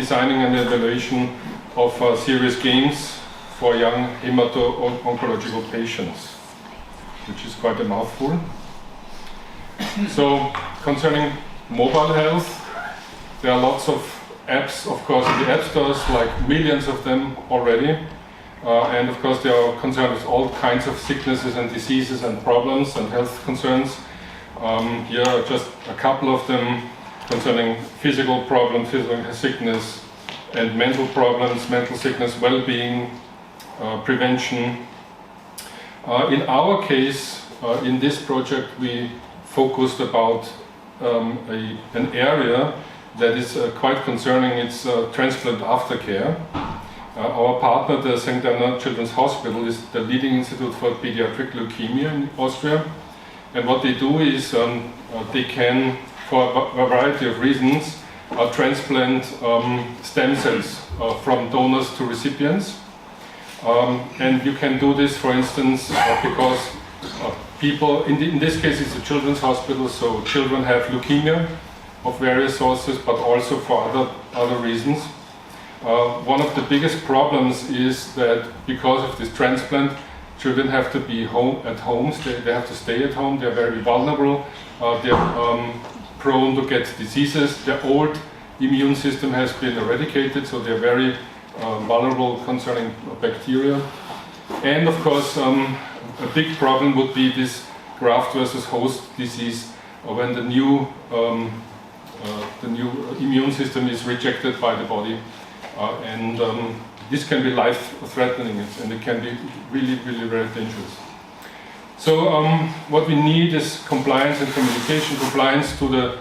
designing an evaluation of serious games for young hemato-oncological patients, which is quite a mouthful. So, concerning mobile health, there are lots of apps, of course, in the app stores, like millions of them already. And of course, they are concerned with all kinds of sicknesses and diseases and problems and health concerns. Here are just a couple of them concerning physical problems, physical sickness, and mental problems, mental sickness, well-being, prevention. In our case, in this project, we focused about an area that is quite concerning. It's transplant aftercare. Our partner, the St. Anna Children's Hospital, is the leading institute for pediatric leukemia in Austria. And what they do is they can, for a variety of reasons, transplant stem cells from donors to recipients. And you can do this, for instance, because people, in this case it's a children's hospital, so children have leukemia of various sources, but also for other reasons. One of the biggest problems is that because of this transplant, children have to be at home. They have to stay at home. They're very vulnerable. They're prone to get diseases. Their old immune system has been eradicated, so they're very vulnerable concerning bacteria. And of course, a big problem would be this graft versus host disease when the new immune system is rejected by the body. And this can be life-threatening, and it can be really, really very dangerous. So what we need is compliance and communication, compliance to the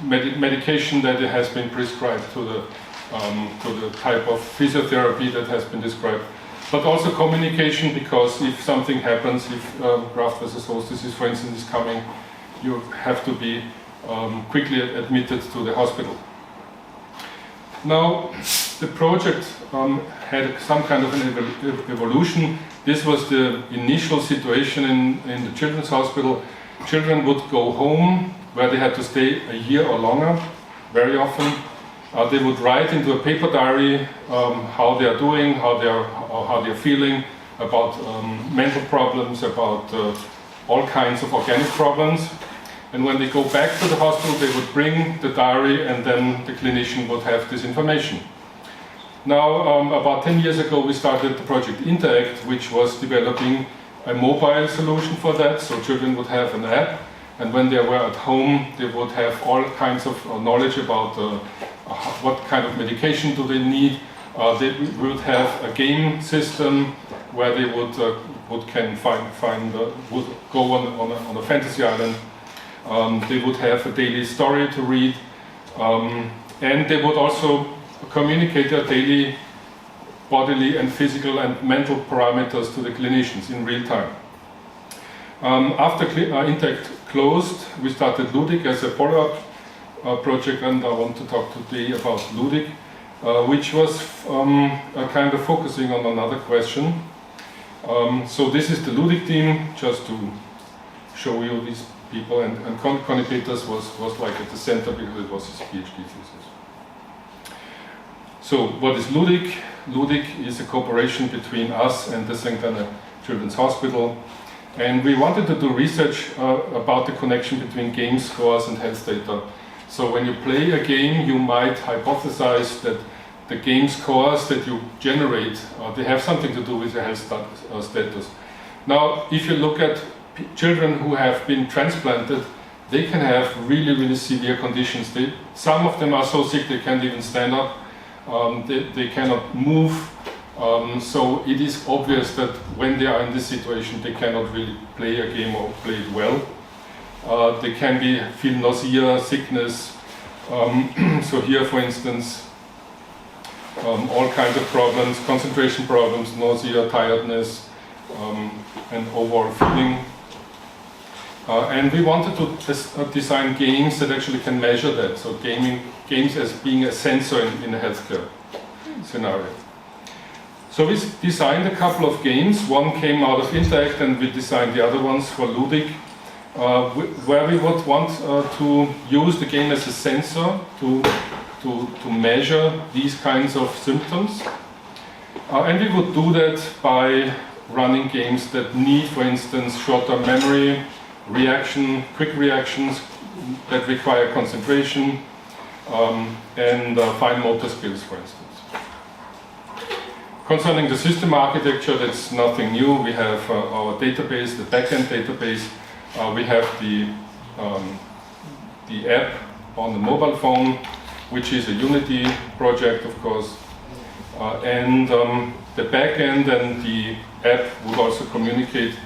medication that has been prescribed, to the type of physiotherapy that has been described, but also communication, because if something happens, if graft versus host disease, for instance, is coming, you have to be quickly admitted to the hospital. Now, the project had some kind of an evolution. This was the initial situation in the children's hospital. Children would go home, where they had to stay a year or longer, very often. They would write into a paper diary how they are doing, how they are feeling, about mental problems, about all kinds of organic problems. And when they go back to the hospital, they would bring the diary, and then the clinician would have this information. Now, about 10 years ago, we started the project Interact, which was developing a mobile solution for that. So children would have an app, and when they were at home, they would have all kinds of knowledge about what kind of medication do they need. They would have a game system where they would go on a fantasy island. They would have a daily story to read, and they would also communicate their daily bodily and physical and mental parameters to the clinicians in real time. After Interact closed, we started Ludic as a follow-up project, and I want to talk today about Ludic, which was kind of focusing on another question. So this is the Ludic team, just to show you these people, and Conny Peters was like at the center because it was his PhD thesis. So what is Ludic? Ludic is a cooperation between us and the St. Anna Children's Hospital, and we wanted to do research about the connection between game scores and health data. So when you play a game, you might hypothesize that the game scores that you generate, they have something to do with your health status. Now, if you look at children who have been transplanted, they can have really, really severe conditions. Some of them are so sick they can't even stand up. They cannot move. So it is obvious that when they are in this situation, they cannot really play a game or play it well. They can feel nausea, sickness. So here, for instance, all kinds of problems, concentration problems, nausea, tiredness, and overall feeling. And we wanted to design games that actually can measure that. So games as being a sensor in a healthcare scenario. So we designed a couple of games. One came out of Interact, and we designed the other ones for Ludic, where we would want to use the game as a sensor to measure these kinds of symptoms. And we would do that by running games that need, for instance, short-term memory, quick reactions that require concentration, and fine motor skills, for instance. Concerning the system architecture, that's nothing new. We have our database, the backend database. We have the app on the mobile phone, which is a Unity project, of course. And the backend and the app would also communicate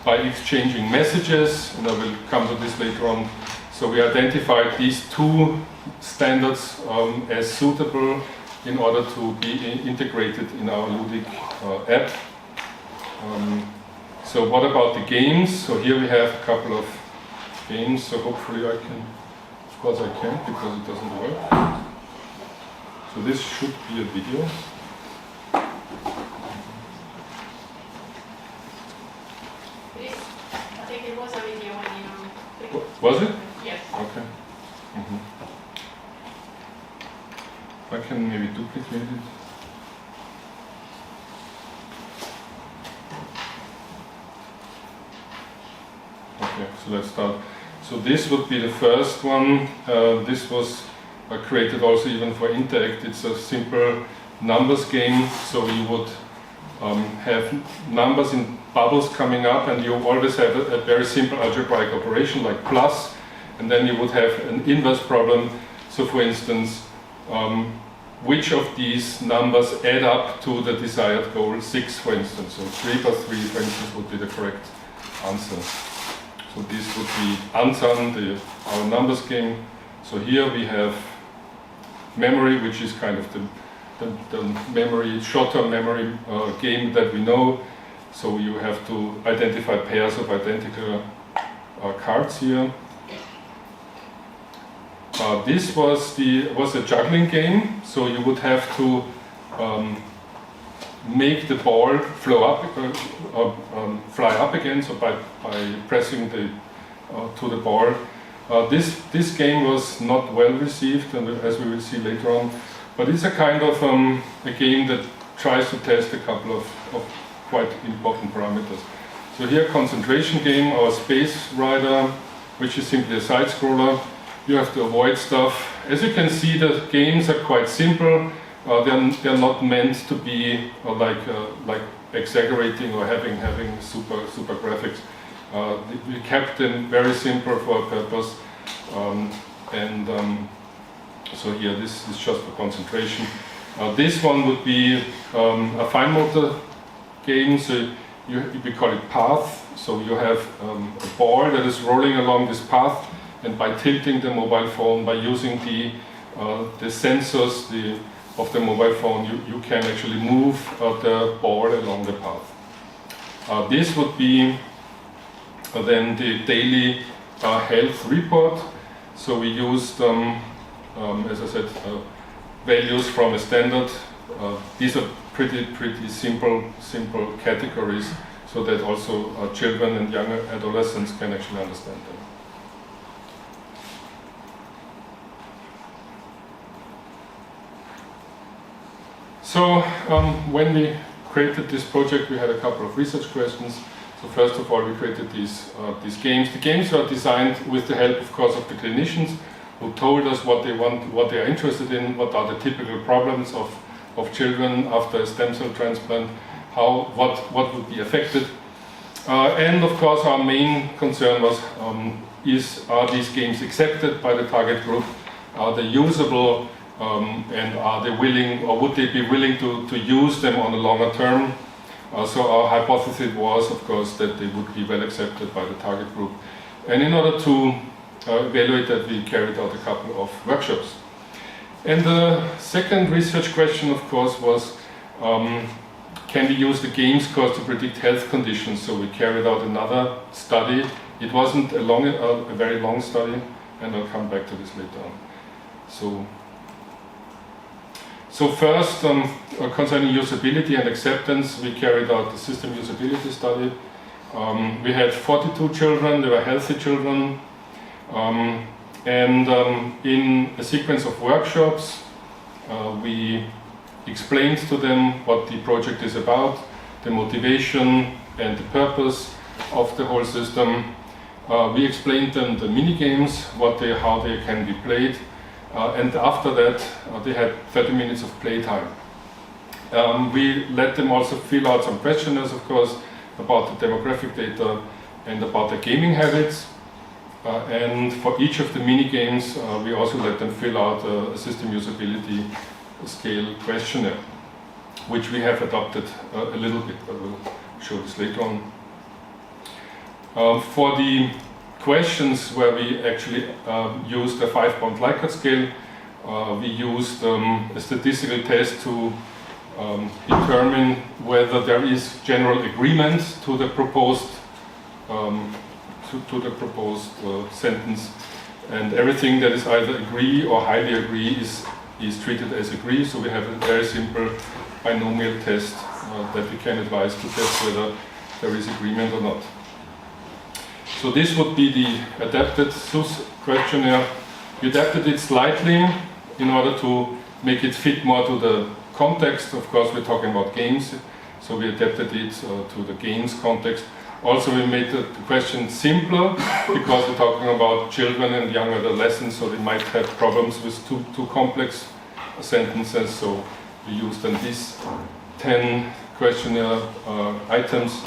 by exchanging messages, and I will come to this later on. So we identified these two standards as suitable in order to be integrated in our Ludic app. So what about the games? So here we have a couple of games, so hopefully I can, of course I can't because it doesn't work. So this should be a video. I think it was a video when you... Was it? Yes. Okay. I can maybe duplicate it. Okay, so let's start. So this would be the first one. This was created also even for Interact. It's a simple numbers game. So you would have numbers in bubbles coming up, and you always have a very simple algebraic operation like plus, and then you would have an inverse problem. So for instance, which of these numbers add up to the desired goal, 6 for instance. So 3 plus 3 for instance would be the correct answer. So this would be Ansan, our numbers game. So here we have memory, which is kind of the memory, short-term memory game that we know. So you have to identify pairs of identical cards here. This was a juggling game, so you would have to make the ball fly up again. So by pressing to the ball. This game was not well received, and as we will see later on. But it's a kind of a game that tries to test a couple of quite important parameters. So here, concentration game, our Space Rider, which is simply a side scroller. You have to avoid stuff. As you can see, the games are quite simple. They're not meant to be like exaggerating or having super graphics. We kept them very simple for a purpose. So here, this is just for concentration. This one would be a fine motor game. So we call it path. So you have a ball that is rolling along this path. And by tilting the mobile phone, by using the sensors of the mobile phone, you can actually move the ball along the path. This would be then the daily health report. So we used, as I said, values from a standard. These are pretty simple categories, so that also children and young adolescents can actually understand them. So when we created this project, we had a couple of research questions. So first of all, we created these games. The games were designed with the help, of course, of the clinicians who told us what they want, what they are interested in, what are the typical problems of children after a stem cell transplant, what would be affected. And of course, our main concern was, are these games accepted by the target group? Are they usable? And are they willing, or would they be willing to use them on a longer term? So our hypothesis was, of course, that they would be well accepted by the target group. And in order to evaluate that, we carried out a couple of workshops. And the second research question, of course, was, can we use the game scores to predict health conditions? So we carried out another study. It wasn't a very long study, and I'll come back to this later on. So first, concerning usability and acceptance, we carried out the system usability study. We had 42 children, they were healthy children, and in a sequence of workshops, we explained to them what the project is about, the motivation and the purpose of the whole system. We explained them the mini games, how they can be played, and after that they had 30 minutes of playtime. We let them also fill out some questionnaires, of course, about the demographic data and about their gaming habits. And for each of the mini games, we also let them fill out a system usability scale questionnaire, which we have adopted a little bit, but we'll show this later on. For the questions where we actually used a 5-point Likert scale, we used a statistical test to determine whether there is general agreement to the proposed sentence, and everything that is either agree or highly agree is treated as agree. So we have a very simple binomial test that we can advise to test whether there is agreement or not. So this would be the adapted SUS questionnaire. We adapted it slightly in order to make it fit more to the context. Of course, we're talking about games, so we adapted it to the games context. Also, we made the question simpler because we're talking about children and young adolescents, so they might have problems with too complex sentences. So we used then these 10 questionnaire items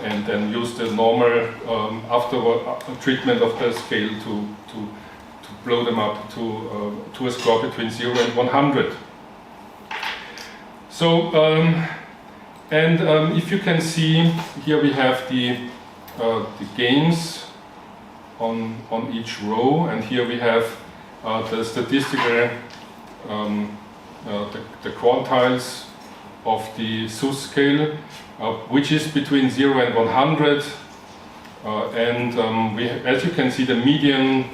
and then used the normal afterward treatment of the scale to blow them up to a score between 0 and 100. So, if you can see, here we have the games on each row, and here we have the statistical, the quantiles of the SUS scale, which is between 0 and 100. As you can see, the median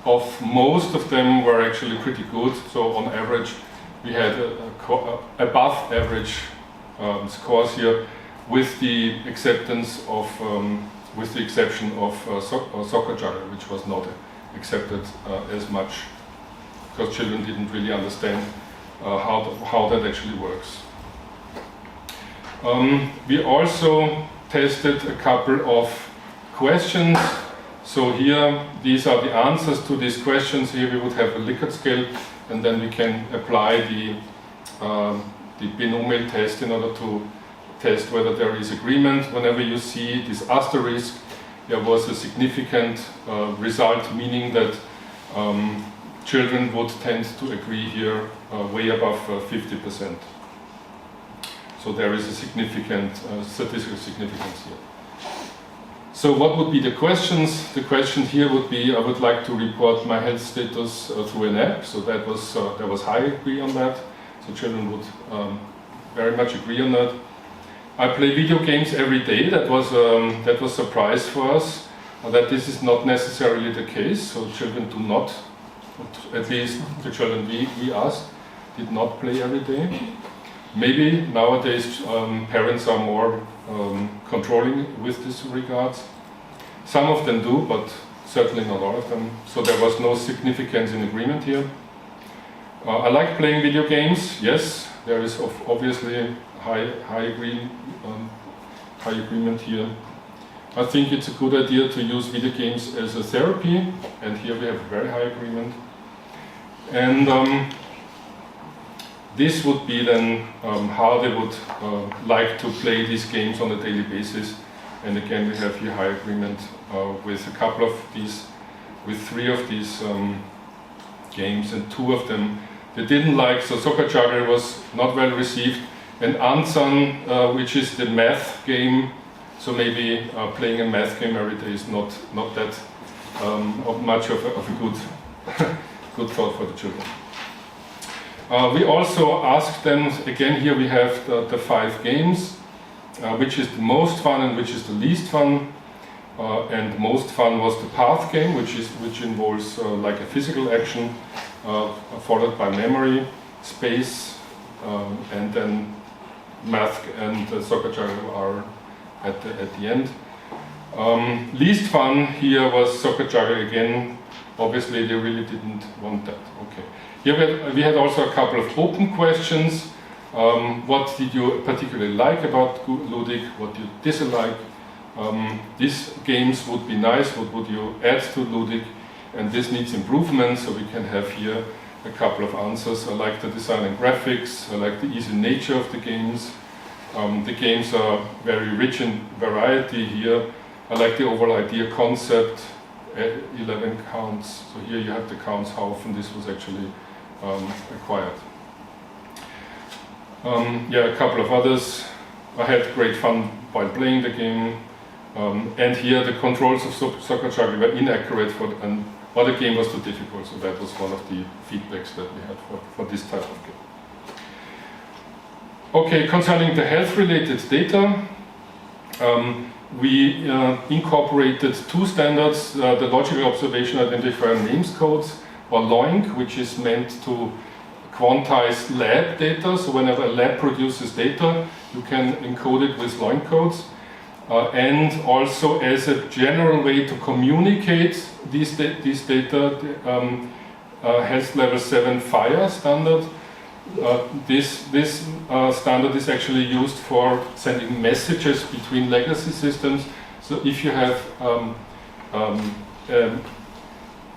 of most of them were actually pretty good. So on average, we had above average scores here, with the exception of soccer juggle, which was not accepted as much because children didn't really understand how that actually works. We also tested a couple of questions. So here, these are the answers to these questions. Here we would have a Likert scale, and then we can apply the binomial test in order to test whether there is agreement. Whenever you see this asterisk, there was a significant result, meaning that children would tend to agree here way above 50%. So there is a significant statistical significance here. So what would be the questions? The question here would be, I would like to report my health status through an app. So that was there was high agree on that. So children would very much agree on that. I play video games every day. That was a surprise for us, that this is not necessarily the case. So children do not, at least the children we asked, did not play every day. Maybe nowadays parents are more controlling with this regards. Some of them do, but certainly not all of them. So there was no significance in agreement here. I like playing video games. Yes, there is obviously high agreement here. I think it's a good idea to use video games as a therapy, and here we have very high agreement. And this would be then how they would like to play these games on a daily basis. And again, we have here high agreement with a couple of these, with 3 of these games, and 2 of them they didn't like. So soccer juggle was not well received, and Ansan, which is the math game. So maybe playing a math game every day is not that much of a good thought for the children. We also asked them, again here we have the 5 games, which is the most fun and which is the least fun. And the most fun was the path game, which involves like a physical action, followed by memory, space, and then math and soccer juggle are at the end. Least fun here was soccer juggle again, obviously they really didn't want that. Okay. Here we had also a couple of open questions. What did you particularly like about Ludic? What did you dislike? These games would be nice. What would you add to Ludic? And this needs improvement, so we can have here a couple of answers. I like the design and graphics. I like the easy nature of the games. The games are very rich in variety here. I like the overall idea concept. 11 counts. So here you have the counts how often this was actually acquired. Yeah, a couple of others. I had great fun while playing the game. And here the controls of Soccer Juggler were inaccurate or the game was too difficult. So that was one of the feedbacks that we had for this type of game. Okay, concerning the health-related data, we incorporated two standards, the logical observation identifier names codes, or LOINC, which is meant to quantize lab data. So whenever a lab produces data, you can encode it with LOINC codes. And also as a general way to communicate these data, health level 7 FIRE standard. This standard is actually used for sending messages between legacy systems. So if you have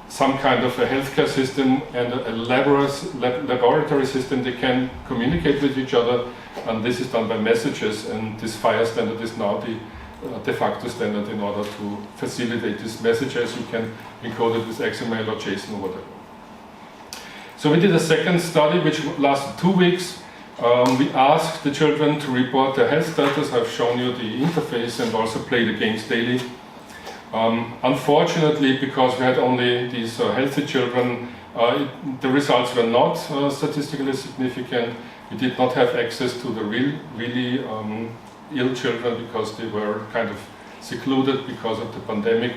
some kind of a healthcare system and a laboratory system, they can communicate with each other, and this is done by messages, and this FIRE standard is now the de facto standard in order to facilitate these messages. You can encode it with XML or JSON or whatever. So we did a second study which lasted 2 weeks. We asked the children to report their health status. I've shown you the interface and also play the games daily. Unfortunately, because we had only these healthy children, the results were not statistically significant. We did not have access to the really ill children because they were kind of secluded because of the pandemic.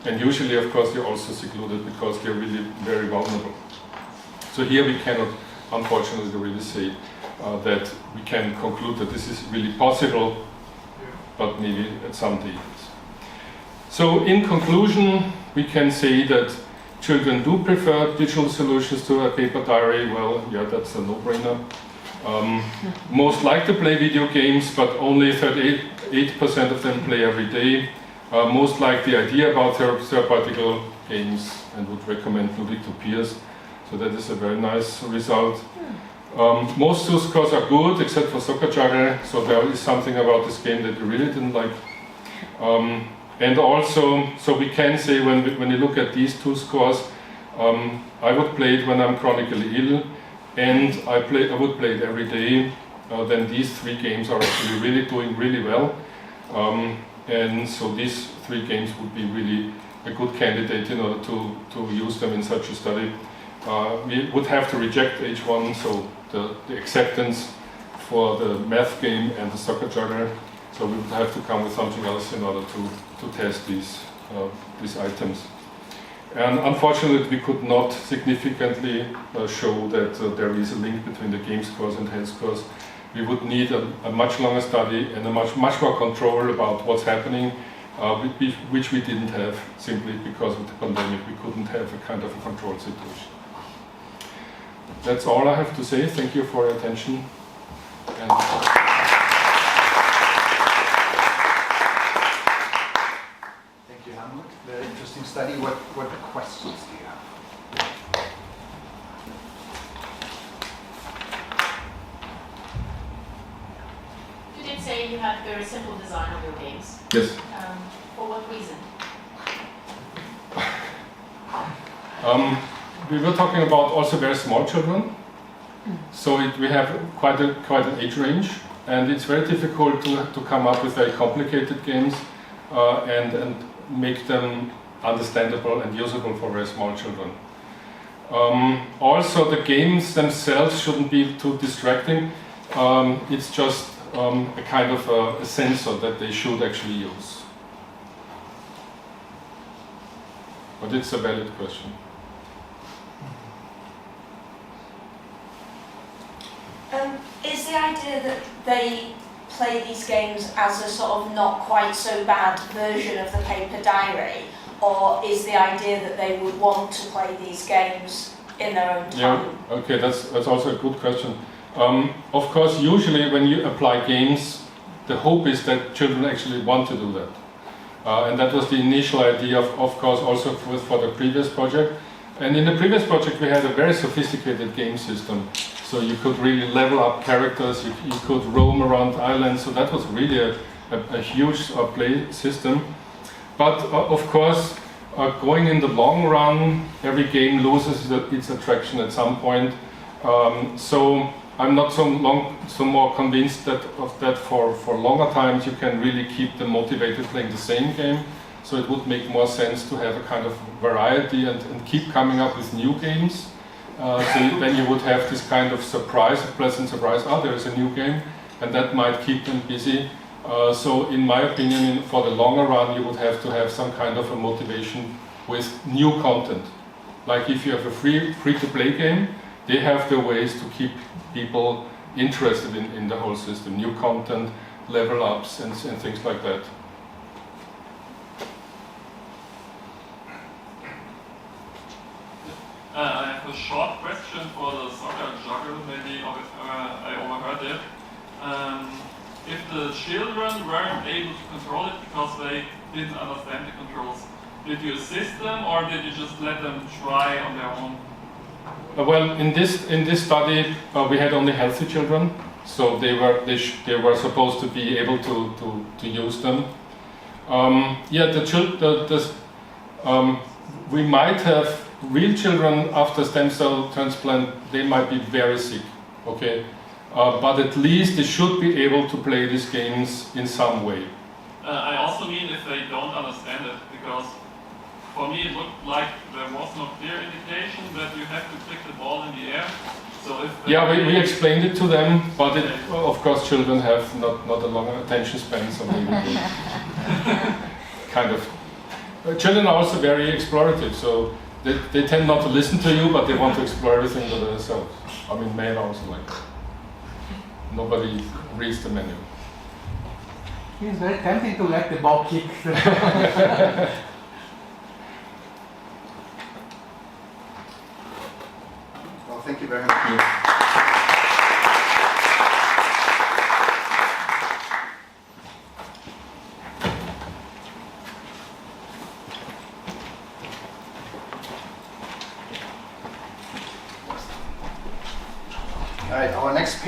And usually, of course, they're also secluded because they're really very vulnerable. So here we cannot, unfortunately, really say that we can conclude that this is really possible, but maybe at some day. So in conclusion, we can say that children do prefer digital solutions to a paper diary. Well, yeah, that's a no-brainer. Most like to play video games, but only 38% of them play every day. Most like the idea about therapeutical games and would recommend Ludic to peers. So that is a very nice result. Most SUS scores are good, except for Soccer Juggler. So there is something about this game that we really didn't like. And also, so we can say when you look at these two scores, I would play it when I'm chronically ill, and I would play it every day. Then these three games are actually really doing really well. And so these three games would be really a good candidate in order to use them in such a study. We would have to reject H1, so the acceptance for the math game and the Soccer Juggler. So we would have to come with something else in order to test these items. And unfortunately, we could not significantly show that there is a link between the game scores and health scores. We would need a much longer study and a much more control about what's happening, which we didn't have simply because of the pandemic. We couldn't have a kind of a controlled situation. That's all I have to say. Thank you for your attention. And very interesting study. What questions do you have? You did say you had very simple design of your games. yes. For what reason? We were talking about also very small children. So we have quite an age range, and it's very difficult to come up with very complicated games and make them understandable and usable for very small children. Also, the games themselves shouldn't be too distracting. It's just a kind of a sensor that they should actually use. But it's a valid question. Is the idea that they play these games as a sort of not quite so bad version of the paper diary, or is the idea that they would want to play these games in their own time? Yeah, okay, that's also a good question. Of course, usually when you apply games, the hope is that children actually want to do that. And that was the initial idea, of course, also for the previous project. And in the previous project, we had a very sophisticated game system. So you could really level up characters, you could roam around islands, so that was really a huge play system. But of course, going in the long run, every game loses its attraction at some point. So I'm not so more convinced that for longer times you can really keep them motivated playing the same game. So it would make more sense to have a kind of variety and keep coming up with new games. So then you would have this kind of surprise, pleasant surprise, there is a new game, and that might keep them busy. So in my opinion, for the longer run, you would have to have some kind of a motivation with new content. Like if you have a free-to-play game, they have their ways to keep people interested in the whole system. New content, level ups, and things like that. I have a short question for the soccer juggle, maybe I overheard it. If the children weren't able to control it because they didn't understand the controls, did you assist them or did you just let them try on their own? Well, in this study, we had only healthy children, so they were supposed to be able to use them. We might have real children after stem cell transplant. They might be very sick, okay, but at least they should be able to play these games in some way. I also mean if they don't understand it, because for me it looked like there was no clear indication that you have to click the ball in the air. So if we explained it to them, but of course children have not a long attention span, so maybe kind of. Children are also very explorative, so they tend not to listen to you, but they want to explore everything by themselves. I mean, men also like. Nobody reads the menu. It's very tempting to let the ball kick. Well, thank you very much. All right, our next paper.